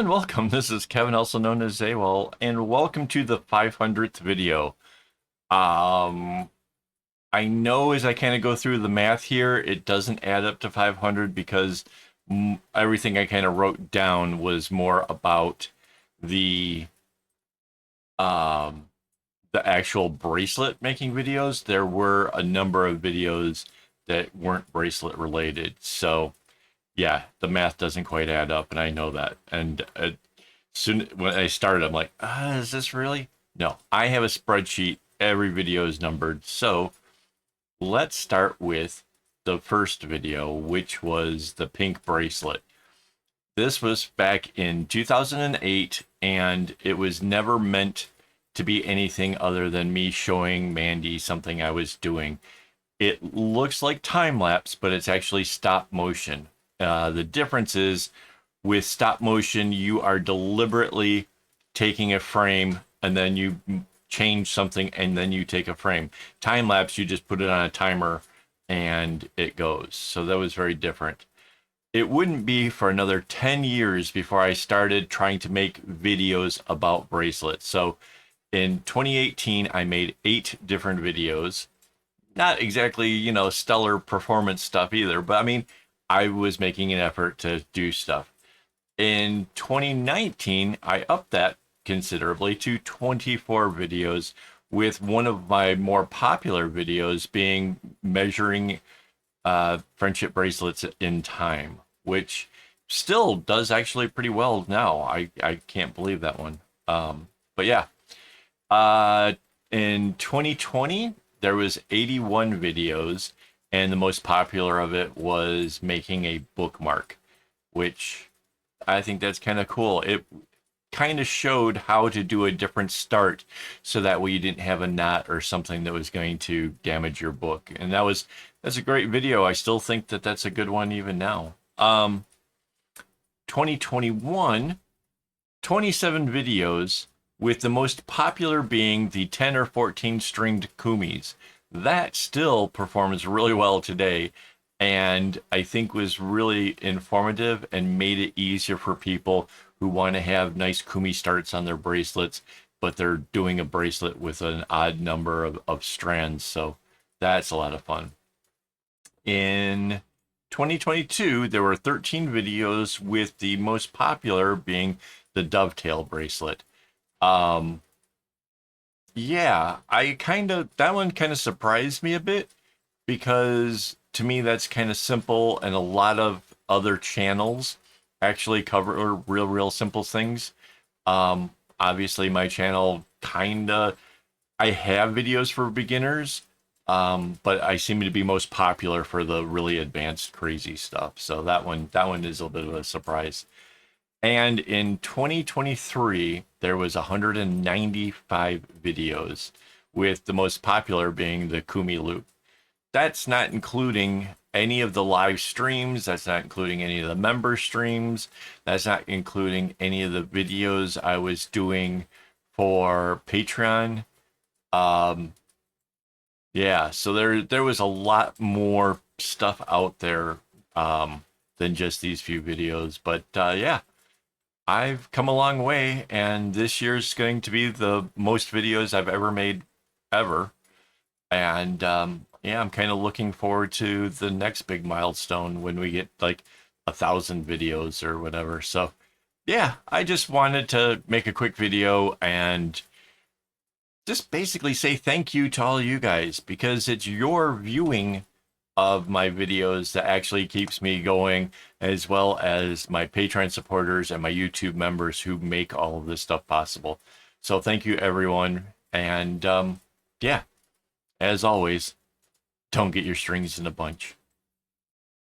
and welcome. This is Kevin, also known as AWOL, and welcome to the 500th video. Um, I know as I kind of go through the math here, it doesn't add up to 500 because everything I kind of wrote down was more about the um, the actual bracelet making videos. There were a number of videos that weren't bracelet related, so yeah, the math doesn't quite add up, and I know that. And soon when I started, I'm like, is this really? No, I have a spreadsheet. Every video is numbered. So let's start with the first video, which was the pink bracelet. This was back in 2008, and it was never meant to be anything other than me showing Mandy something I was doing. It looks like time lapse, but it's actually stop motion. The difference is with stop motion, you are deliberately taking a frame and then you change something and then you take a frame. Time lapse, you just put it on a timer and it goes. So that was very different. It wouldn't be for another 10 years before I started trying to make videos about bracelets. So in 2018, I made 8 different videos. Not exactly, stellar performance stuff either, but I mean, I was making an effort to do stuff. In 2019, I upped that considerably to 24 videos, with one of my more popular videos being measuring friendship bracelets in time, which still does actually pretty well now. I can't believe that one. But yeah, in 2020, there was 81 videos, and the most popular of it was making a bookmark, which I think that's kind of cool. It kind of showed how to do a different start so that way you didn't have a knot or something that was going to damage your book. And that's a great video. I still think that that's a good one even now. 2021, 27 videos, with the most popular being the 10 or 14 stringed kumis. That still performs really well today, and I think was really informative and made it easier for people who want to have nice kumi starts on their bracelets, but they're doing a bracelet with an odd number of strands. So that's a lot of fun. In 2022, there were 13 videos, with the most popular being the dovetail bracelet. Yeah, that one kind of surprised me a bit, because to me that's kind of simple, and a lot of other channels actually cover real simple things. Obviously my channel I have videos for beginners, but I seem to be most popular for the really advanced crazy stuff. So that one is a bit of a surprise. And in 2023, there was 195 videos, with the most popular being the Kumi loop. That's not including any of the live streams. That's not including any of the member streams. That's not including any of the videos I was doing for Patreon. Yeah, so there was a lot more stuff out there than just these few videos. But yeah. I've come a long way, and this year's going to be the most videos I've ever made, ever. And yeah, I'm kind of looking forward to the next big milestone when we get like 1,000 videos or whatever. So yeah, I just wanted to make a quick video and just basically say thank you to all you guys, because it's your viewing of my videos that actually keeps me going, as well as my Patreon supporters and my YouTube members who make all of this stuff possible. So thank you, everyone. And yeah, as always, don't get your strings in a bunch.